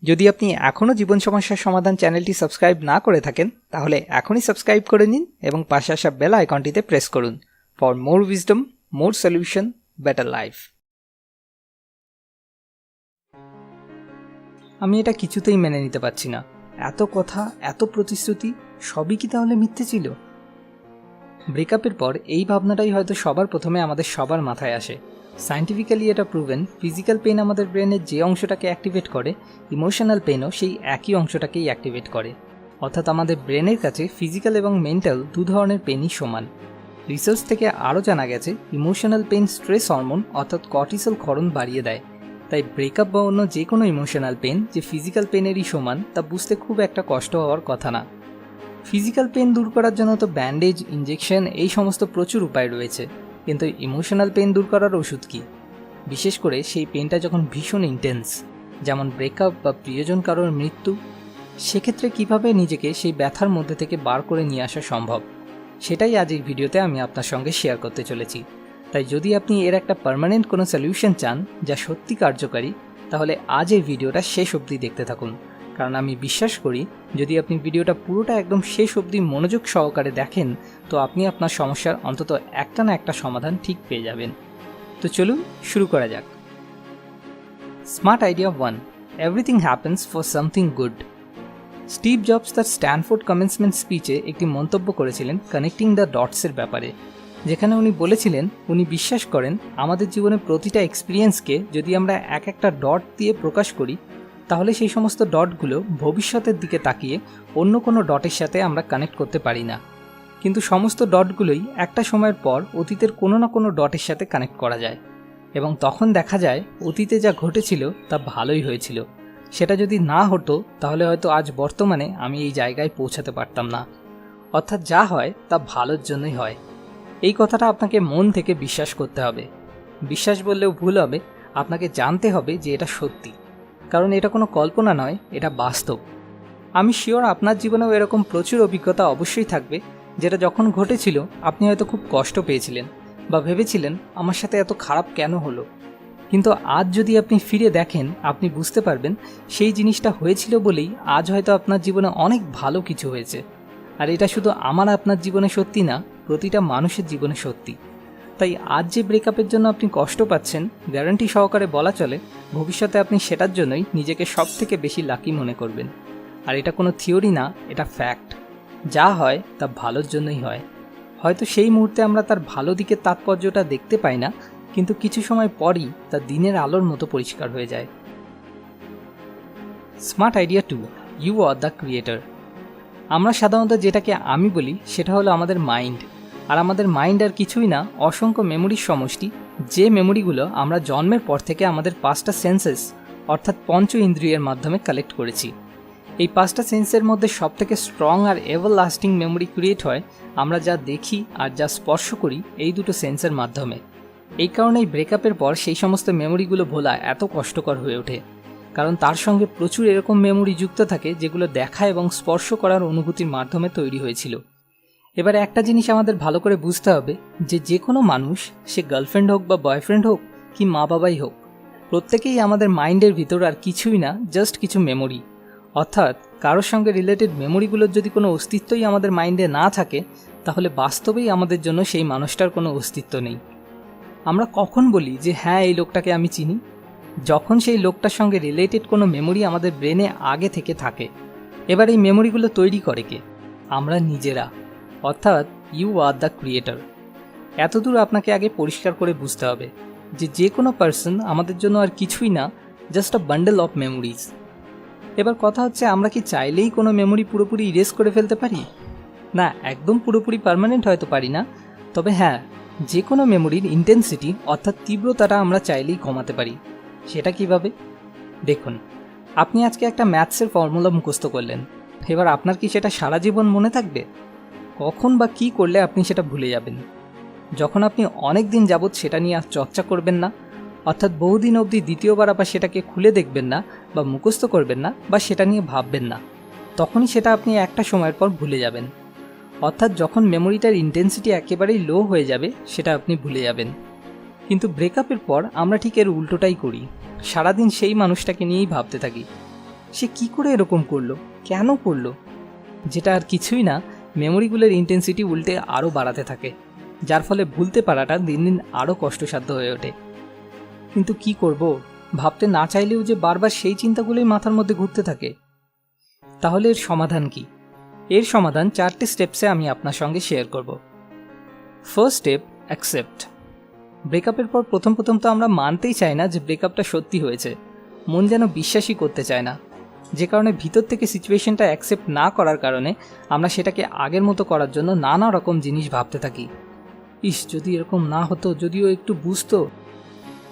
যদি আপনি এখনও জীবন সমস্যার সমাধান চ্যানেলটি সাবস্ক্রাইব না করে থাকেন তাহলে এখনই সাবস্ক্রাইব করে নিন এবং পাশে আসা বেল আইকনটিতে প্রেস করুন for more wisdom, more solution, better life. আমি এটা কিছুতেই মেনে নিতে পারছি না। এত কথা, এত প্রতিশ্রুতি, সবই কি তাহলে মিথ্যে ছিল? ব্রেকআপের পর এই ভাবনাটাই হয়তো সবার প্রথমে আমাদের সবার মাথায় আসে। সায়েন্টিফিক্যালি এটা প্রুভেন, ফিজিক্যাল পেইন আমাদের ব্রেনের যে অংশটাকে অ্যাক্টিভেট করে, ইমোশনাল পেইনও সেই একই অংশটাকেই অ্যাক্টিভেট করে। অর্থাৎ আমাদের ব্রেনের কাছে ফিজিক্যাল এবং মেন্টাল দু ধরনের পেইনই সমান। রিসার্চ থেকে আরও জানা গেছে ইমোশনাল পেইন স্ট্রেস হরমোন অর্থাৎ কর্টিসল ক্ষরণ বাড়িয়ে দেয়। তাই ব্রেকআপ বা অন্য যে কোনো ইমোশনাল পেইন যে ফিজিক্যাল পেইনেরই সমান তা বুঝতে খুব একটা কষ্ট হওয়ার কথা না। ফিজিক্যাল পেইন দূর করার জন্য তো ব্যান্ডেজ, ইনজেকশন এই সমস্ত প্রচুর উপায় রয়েছে, কিন্তু ইমোশনাল পেইন দূর করার ওষুধ কি? বিশেষ করে সেই পেইনটা যখন ভীষণ ইন্টেন্স, যেমন ব্রেকআপ বা প্রিয়জন কারোর মৃত্যু, সেক্ষেত্রে কিভাবে নিজেকে সেই ব্যথার মধ্যে থেকে বার করে নিয়ে আসা সম্ভব, সেটাই আজ এই ভিডিওতে আমি আপনার সঙ্গে শেয়ার করতে চলেছি। তাই যদি আপনি এর একটা পার্মানেন্ট কোনো সলিউশন চান যা সত্যি কার্যকারী, তাহলে আজ এই ভিডিওটা শেষ অবধি দেখতে থাকুন। কারণ আমি বিশ্বাস করি যদি আপনি ভিডিওটা পুরোটা একদম শেষ অবধি মনোযোগ সহকারে দেখেন তো আপনি আপনার সমস্যার অন্তত একটা না একটা সমাধান ঠিক পেয়ে যাবেন। তো চলুন শুরু করা যাক। Smart idea 1, everything happens for something good. Steve jobs তার স্ট্যানফোর্ড কমেন্সমেন্ট স্পিচে একটি মন্তব্য করেছিলেন কানেক্টিং দ্য ডটসের ব্যাপারে, যেখানে উনি বলেছিলেন উনি বিশ্বাস করেন আমাদের জীবনে প্রতিটা এক্সপিরিয়েন্সকে যদি আমরা এক একটা ডট দিয়ে প্রকাশ করি তাহলে সেই সমস্ত ডটগুলো ভবিষ্যতের দিকে তাকিয়ে অন্য কোনো ডটের সাথে আমরা কানেক্ট করতে পারি না, কিন্তু সমস্ত ডটগুলোই একটা সময়ের পর অতীতের কোনো না কোনো ডটের সাথে কানেক্ট করা যায় এবং তখন দেখা যায় অতীতে যা ঘটেছিল তা ভালোই হয়েছিল। সেটা যদি না হতো তাহলে হয়তো আজ বর্তমানে আমি এই জায়গায় পৌঁছাতে পারতাম না। অর্থাৎ যা হয় তা ভালোর জন্যই হয়। এই কথাটা আপনাকে মন থেকে বিশ্বাস করতে হবে। বিশ্বাস বললেও ভুল হবে, আপনাকে জানতে হবে যে এটা সত্যি, কারণ এটা কোনো কল্পনা নয়, এটা বাস্তব। আমি শিওর আপনার জীবনেও এরকম প্রচুর অভিজ্ঞতা অবশ্যই থাকবে যেটা যখন ঘটেছিল আপনি হয়তো খুব কষ্ট পেয়েছিলেন বা ভেবেছিলেন আমার সাথে এত খারাপ কেন হলো, কিন্তু আজ যদি আপনি ফিরে দেখেন আপনি বুঝতে পারবেন সেই জিনিসটা হয়েছিল বলেই আজ হয়তো আপনার জীবনে অনেক ভালো কিছু হয়েছে। আর এটা শুধু আমার আপনার জীবনে সত্যি না, প্রতিটা মানুষের জীবনে সত্যি। তাই আজ যে ব্রেকআপের জন্য আপনি কষ্ট পাচ্ছেন, গ্যারান্টি সহকারে বলা চলে ভবিষ্যতে আপনি সেটার জন্যই নিজেকে সব থেকে বেশি লাকি মনে করবেন। আর এটা কোনো থিওরি না, এটা ফ্যাক্ট। যা হয় তা ভালোর জন্যই হয়। হয়তো সেই মুহূর্তে আমরা তার ভালো দিকের তাৎপর্যটা দেখতে পাই না, কিন্তু কিছু সময় পরই তা দিনের আলোর মতো পরিষ্কার হয়ে যায়। Smart idea 2, you are the creator. আমরা সাধারণত যেটাকে আমি বলি সেটা হলো আমাদের মাইন্ড। আর আমাদের মাইন্ড আর কিছুই না, অসংখ্য মেমোরির সমষ্টি, যে মেমোরিগুলো আমরা জন্মের পর থেকে আমাদের 5টা সেন্সেস অর্থাৎ পঞ্চ ইন্দ্রিয়ের মাধ্যমে কালেক্ট করেছি। এই 5টা সেন্সের মধ্যে সবথেকে স্ট্রং আর এভার লাস্টিং মেমোরি ক্রিয়েট হয় আমরা যা দেখি আর যা স্পর্শ করি এই দুটো সেন্সের মাধ্যমে। এই কারণেই ব্রেকআপের পর সেই সমস্ত মেমোরিগুলো ভোলা এত কষ্টকর হয়ে ওঠে, কারণ তার সঙ্গে প্রচুর এরকম মেমোরি যুক্ত থাকে যেগুলো দেখা এবং স্পর্শ করার অনুভূতির মাধ্যমে তৈরি হয়েছিল। এবার একটা জিনিস আমাদের ভালো করে বুঝতে হবে যে কোনো মানুষ, সে গার্লফ্রেন্ড হোক বা বয়ফ্রেন্ড হোক কি মা বাবাই হোক, প্রত্যেকেই আমাদের মাইন্ডের ভিতর আর কিছুই না, জাস্ট কিছু মেমোরি। অর্থাৎ কারোর সঙ্গে রিলেটেড মেমোরিগুলোর যদি কোনো অস্তিত্বই আমাদের মাইন্ডে না থাকে তাহলে বাস্তবেই আমাদের জন্য সেই মানুষটার কোনো অস্তিত্ব নেই। আমরা কখন বলি যে হ্যাঁ এই লোকটাকে আমি চিনি? যখন সেই লোকটার সঙ্গে রিলেটেড কোনো মেমোরি আমাদের ব্রেনে আগে থেকে থাকে। এবার এই মেমোরিগুলো তৈরি করে কে? আমরা নিজেরা। অর্থাৎ ইউ আর দ্য ক্রিয়েটর। এতদূর আপনাকে আগে পরিষ্কার করে বুঝতে হবে যে কোনো পার্সন আমাদের জন্য আর কিছুই না, just a bundle of memories. এবার কথা হচ্ছে আমরা কি চাইলেই কোনো মেমোরি পুরোপুরি ইরেজ করে ফেলতে পারি? না, একদম পুরোপুরি পার্মানেন্ট হয়তো পারি না, তবে হ্যাঁ যে কোনো মেমোরির ইন্টেন্সিটি অর্থাৎ তীব্রতাটা আমরা চাইলেই কমাতে পারি। সেটা কিভাবে? দেখুন, আপনি আজকে একটা ম্যাথসের ফর্মুলা মুখস্থ করলেন, এবার আপনার কি সেটা সারা জীবন মনে থাকবে? কখন বা কী করলে আপনি সেটা ভুলে যাবেন? যখন আপনি অনেক দিন যাবৎ সেটা নিয়ে আর চর্চা করবেন না, অর্থাৎ বহুদিন অবধি দ্বিতীয়বার আবার সেটাকে খুলে দেখবেন না বা মুখস্থ করবেন না বা সেটা নিয়ে ভাববেন না, তখনই সেটা আপনি একটা সময়ের পর ভুলে যাবেন। অর্থাৎ যখন মেমোরিটার ইন্টেন্সিটি একেবারেই লো হয়ে যাবে সেটা আপনি ভুলে যাবেন। কিন্তু ব্রেকআপের পর আমরা ঠিক এর উল্টোটাই করি, সারাদিন সেই মানুষটাকে নিয়েই ভাবতে থাকি। সে কি করে এরকম করলো, কেন করলো, যেটা আর কিছুই না, মেমোরিগুলোর ইন্টেন্সিটি উল্টে আরও বাড়াতে থাকে, যার ফলে ভুলতে পারাটা দিন দিন আরও কষ্টসাধ্য হয়ে ওঠে। কিন্তু কি করব, ভাবতে না চাইলেও যে বারবার সেই চিন্তাগুলোই মাথার মধ্যে ঘুরতে থাকে। তাহলে এর সমাধান কি? এর সমাধান 4টে স্টেপসে আমি আপনার সঙ্গে শেয়ার করব। First step, accept. ব্রেকআপের পর প্রথম তো আমরা মানতেই চাই না যে ব্রেকআপটা সত্যি হয়েছে, মন যেন বিশ্বাসই করতে চায় না, যে কারণে ভিতর থেকে সিচুয়েশনটা অ্যাকসেপ্ট না করার কারণে আমরা সেটাকে আগের মতো করার জন্য নানা রকম জিনিস ভাবতে থাকি। ইস, যদি এরকম না হতো, যদিও একটু বুঝতো।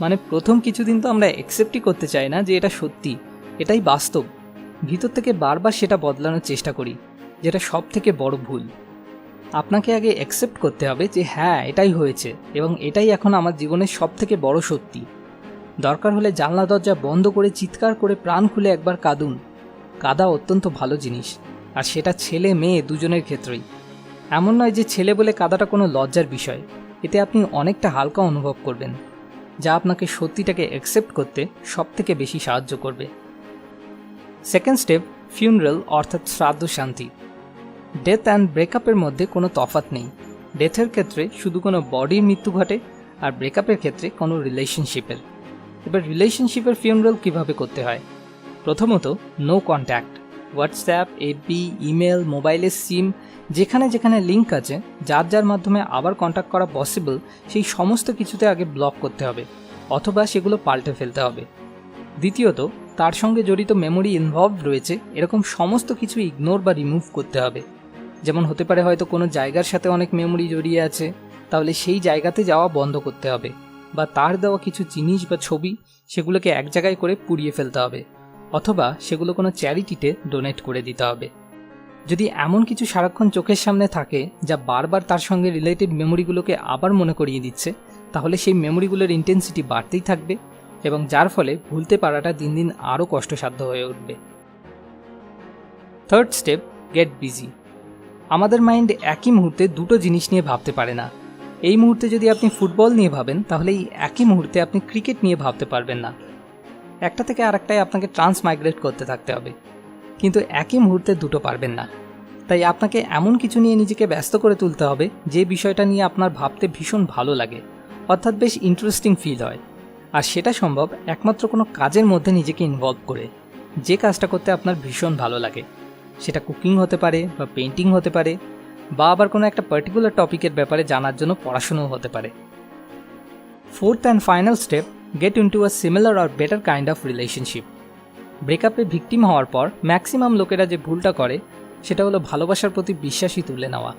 মানে প্রথম কিছুদিন তো আমরা অ্যাকসেপ্টই করতে চাই না যে এটা সত্যি, এটাই বাস্তব। ভিতর থেকে বারবার সেটা বদলানোর চেষ্টা করি, যেটা সব থেকে বড় ভুল। আপনাকে আগে অ্যাকসেপ্ট করতে হবে যে হ্যাঁ, এটাই হয়েছে এবং এটাই এখন আমার জীবনের সব থেকে বড় সত্যি। দরকার হলে জানলা দরজা বন্ধ করে চিৎকার করে প্রাণ খুলে একবার কাঁদুন। কাঁদা অত্যন্ত ভালো জিনিস, আর সেটা ছেলে মেয়ে দুজনের ক্ষেত্রেই। এমন নয় যে ছেলে বলে কাঁদাটা কোনো লজ্জার বিষয়, এতে আপনি অনেকটা হালকা অনুভব করবেন, যা আপনাকে সত্যিটাকে অ্যাকসেপ্ট করতে সব থেকে বেশি সাহায্য করবে। সেকেন্ড স্টেপ, ফিউনারাল অর্থাৎ শ্রাদ্ধ শান্তি। ডেথ অ্যান্ড ব্রেকআপের মধ্যে কোনো তফাৎ নেই। ডেথের ক্ষেত্রে শুধু কোনো বডির মৃত্যু ঘটে, আর ব্রেকআপের ক্ষেত্রে কোনো রিলেশনশিপের। এবার রিলেশনশিপের ফিউনারাল কীভাবে করতে হয়? প্রথমত, no contact. WhatsApp, FB, email, মোবাইলের সিম, যেখানে যেখানে লিঙ্ক আছে, যার যার মাধ্যমে আবার কন্ট্যাক্ট করা পসিবল, সেই সমস্ত কিছুতে আগে ব্লক করতে হবে অথবা সেগুলো পাল্টে ফেলতে হবে। দ্বিতীয়ত, তার সঙ্গে জড়িত মেমোরি ইনভলভড রয়েছে এরকম সমস্ত কিছু ইগনোর বা রিমুভ করতে হবে। যেমন হতে পারে হয়তো কোনো জায়গার সাথে অনেক মেমোরি জড়িয়ে আছে, তাহলে সেই জায়গাতে যাওয়া বন্ধ করতে হবে, বা তার দেওয়া কিছু জিনিস বা ছবি সেগুলোকে এক জায়গায় করে পুড়িয়ে ফেলতে হবে, অথবা সেগুলো কোনো চ্যারিটিতে ডোনেট করে দিতে হবে। যদি এমন কিছু সারাক্ষণ চোখের সামনে থাকে যা বারবার তার সঙ্গে রিলেটেড মেমোরিগুলোকে আবার মনে করিয়ে দিচ্ছে, তাহলে সেই মেমোরিগুলোর ইন্টেন্সিটি বাড়তেই থাকবে এবং যার ফলে ভুলতে পারাটা দিন দিন আরও কষ্টসাধ্য হয়ে উঠবে। Third step, get busy. আমাদের মাইন্ড একই মুহূর্তে দুটো জিনিস নিয়ে ভাবতে পারে না। এই মুহূর্তে যদি আপনি ফুটবল নিয়ে ভাবেন, তাহলে এই একই মুহূর্তে আপনি ক্রিকেট নিয়ে ভাবতে পারবেন না। একটা থেকে আরেকটায় আপনাকে ট্রান্সমাইগ্রেট করতে থাকতে হবে, কিন্তু একই মুহূর্তে দুটো পারবেন না। তাই আপনাকে এমন কিছু নিয়ে নিজেকে ব্যস্ত করে তুলতে হবে যে বিষয়টা নিয়ে আপনার ভাবতে ভীষণ ভালো লাগে, অর্থাৎ বেশ ইন্টারেস্টিং ফিল হয়। আর সেটা সম্ভব একমাত্র কোনো কাজের মধ্যে নিজেকে ইনভলভ করে, যে কাজটা করতে আপনার ভীষণ ভালো লাগে। সেটা কুকিং হতে পারে, বা পেন্টিং হতে পারে, বা আবার কোনো একটা পার্টিকুলার টপিকের ব্যাপারে জানার জন্য পড়াশোনাও হতে পারে। Fourth and final step, get into a similar or better kind of relationship. ব্রেকআপে ভিকটিম হওয়ার পর ম্যাক্সিমাম লোকেরা যে ভুলটা করে সেটা হলো ভালোবাসার প্রতি বিশ্বাসই তুলে নেওয়া।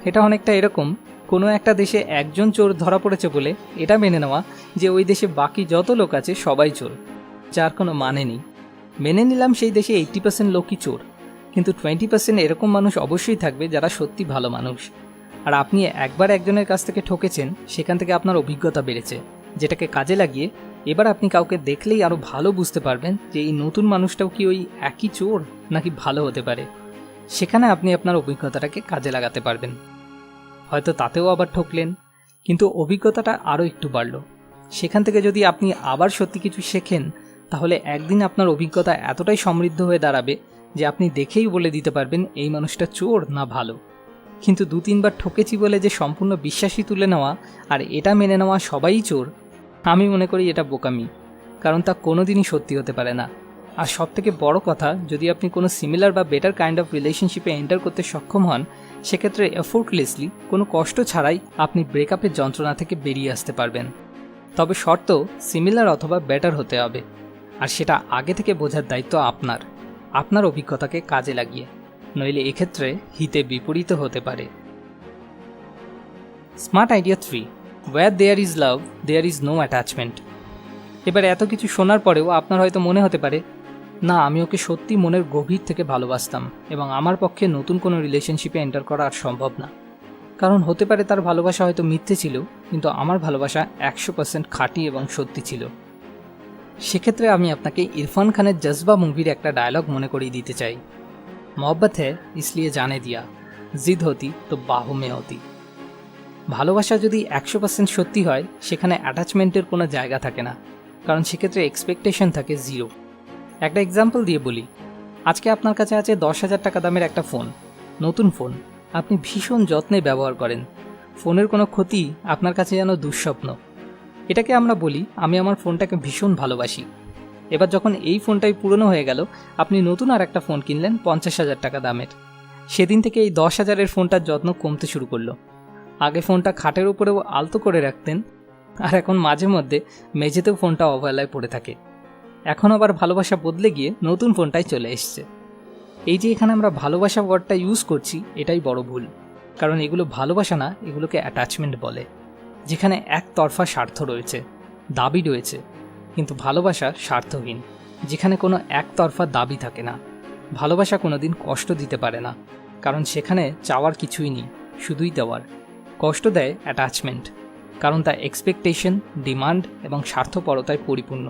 এটা অনেকটা এরকম, কোনো একটা দেশে একজন চোর ধরা পড়েছে বলে এটা মেনে নেওয়া যে ওই দেশে বাকি যত লোক আছে সবাই চোর, যার কোনো মানে নেই। মেনে নিলাম সেই দেশে 80% লোকই চোর, কিন্তু 20% এরকম মানুষ অবশ্যই থাকবে যারা সত্যি ভালো মানুষ। আর আপনি একবার একজনের কাছ থেকে ঠকেছেন, সেখান থেকে আপনার অভিজ্ঞতা বেড়েছে, যেটাকে কাজে লাগিয়ে এবার আপনি কাউকে দেখলেই আরও ভালো বুঝতে পারবেন যে এই নতুন মানুষটাও কি ওই একই চোর নাকি ভালো হতে পারে। সেখানে আপনি আপনার অভিজ্ঞতাটাকে কাজে লাগাতে পারবেন। হয়তো তাতেও আবার ঠকলেন, কিন্তু অভিজ্ঞতাটা আরও একটু বাড়ল। সেখান থেকে যদি আপনি আবার সত্যি কিছু শেখেন, তাহলে একদিন আপনার অভিজ্ঞতা এতটাই সমৃদ্ধ হয়ে দাঁড়াবে যে আপনি দেখেই বলে দিতে পারবেন এই মানুষটা চোর না ভালো। কিন্তু 2-3 বার ঠকেছি বলে যে সম্পূর্ণ বিশ্বাসই তুলে নেওয়া আর এটা মেনে নেওয়া সবাই চোর, আমি মনে করি এটা বোকামি, কারণ তা কোনোদিনই সত্যি হতে পারে না। আর সবথেকে বড় কথা, যদি আপনি কোনো সিমিলার বা বেটার কাইন্ড অফ রিলেশনশিপে এন্টার করতে সক্ষম হন, সেক্ষেত্রে এফোর্টলেসলি, কোনো কষ্ট ছাড়াই আপনি ব্রেকআপের যন্ত্রণা থেকে বেরিয়ে আসতে পারবেন। তবে শর্ত সিমিলার অথবা বেটার হতে হবে, আর সেটা আগে থেকে বোঝার দায়িত্ব আপনার অভিজ্ঞতাকে কাজে লাগিয়ে, নইলে এক্ষেত্রে হিতে বিপরীত হতে পারে। Smart idea 3, where there is love there is no attachment. এবার এত কিছু শোনার পরেও আপনার হয়তো মনে হতে পারে, না, আমি ওকে সত্যি মনের গভীর থেকে ভালোবাসতাম এবং আমার পক্ষে নতুন কোনো রিলেশনশিপে এন্টার করা আর সম্ভব না। কারণ হতে পারে তার ভালোবাসা হয়তো মিথ্যে ছিল, কিন্তু আমার ভালোবাসা 100% খাঁটি এবং সত্যি ছিল। সেক্ষেত্রে আমি আপনাকে ইরফান খানের জজবা মুভির একটা ডায়লগ মনে করিয়ে দিতে চাই, मोहब्बत है इसलिए जाने दिया, जिद होती तो बाहों में होती। ভালোবাসা যদি 100% সত্যি হয়, সেখানে অ্যাটাচমেন্টের কোনো জায়গা থাকে না, কারণ সেক্ষেত্রে এক্সপেকটেশন থাকে 0। একটা এক্সাম্পল দিয়ে বলি, আজকে আপনার কাছে আছে 10,000 টাকা দামের একটা ফোন, নতুন ফোন, আপনি ভীষণ যত্নে ব্যবহার করেন। ফোনের কোনো ক্ষতি আপনার কাছে যেন দুঃস্বপ্ন। এটাকে আমরা বলি আমি আমার ফোনটাকে ভীষণ ভালোবাসি। এবার যখন এই ফোনটাই পুরনো হয়ে গেল, আপনি নতুন আর একটা ফোন কিনলেন 50,000 টাকা দামের। সেদিন থেকে এই 10,000-এর ফোনটার যত্ন কমতে শুরু করলো। আগে ফোনটা খাটের উপরেও আলতো করে রাখতেন, আর এখন মাঝে মধ্যে মেঝেতেও ফোনটা অবহেলায় পড়ে থাকে। এখন আবার ভালোবাসা বদলে গিয়ে নতুন ফোনটাই চলে এসছে। এই যে এখানে আমরা ভালোবাসা ওয়ার্ডটা ইউজ করছি, এটাই বড় ভুল। কারণ এগুলো ভালোবাসা না, এগুলোকে অ্যাটাচমেন্ট বলে, যেখানে একতরফা স্বার্থ রয়েছে, দাবি রয়েছে। কিন্তু ভালোবাসা স্বার্থহীন, যেখানে কোনো একতরফা দাবি থাকে না। ভালোবাসা কোনোদিন কষ্ট দিতে পারে না, কারণ সেখানে চাওয়ার কিছুই নেই, শুধুই দেওয়ার। কষ্ট দেয় অ্যাটাচমেন্ট, কারণ তা এক্সপেকটেশন, ডিমান্ড এবং স্বার্থপরতায় পরিপূর্ণ।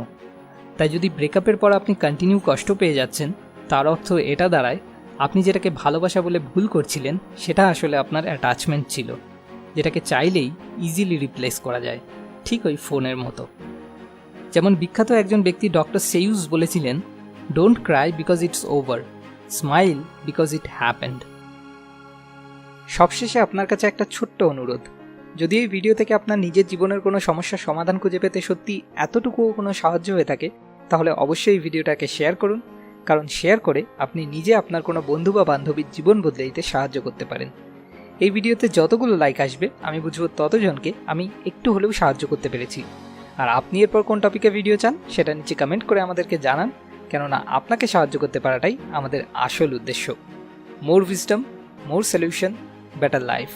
তাই যদি ব্রেকআপের পর আপনি কন্টিনিউ কষ্ট পেয়ে যাচ্ছেন, তার অর্থ এটা দাঁড়ায় আপনি যেটাকে ভালোবাসা বলে ভুল করছিলেন সেটা আসলে আপনার অ্যাটাচমেন্ট ছিল, যেটাকে চাইলেই ইজিলি রিপ্লেস করা যায়, ঠিক ওই ফোনের মতো। যেমন বিখ্যাত একজন ব্যক্তি ডক্টর সেয়ুস বলেছিলেন, don't Cry because it's over, smile because it happened. সবশেষে আপনার কাছে একটা ছোট্ট অনুরোধ, যদি এই ভিডিও থেকে আপনার নিজের জীবনের কোনো সমস্যার সমাধান খুঁজে পেতে সত্যি এতটুকুও কোনো সাহায্য হয়ে থাকে, তাহলে অবশ্যই এই ভিডিওটাকে শেয়ার করুন। কারণ শেয়ার করে আপনি নিজে আপনার কোনো বন্ধু বা বান্ধবীর জীবন বদলে দিতে সাহায্য করতে পারেন। এই ভিডিওতে যতগুলো লাইক আসবে আমি বুঝব ততজনকে আমি একটু হলেও সাহায্য করতে পেরেছি। আর আপনি এরপর কোন টপিকে ভিডিও চান সেটা নিচে কমেন্ট করে আমাদেরকে জানান, কেননা আপনাকে সাহায্য করতে পারাটাই আমাদের আসল উদ্দেশ্য। মোর উইজডম, মোর সলিউশন, বেটার লাইফ।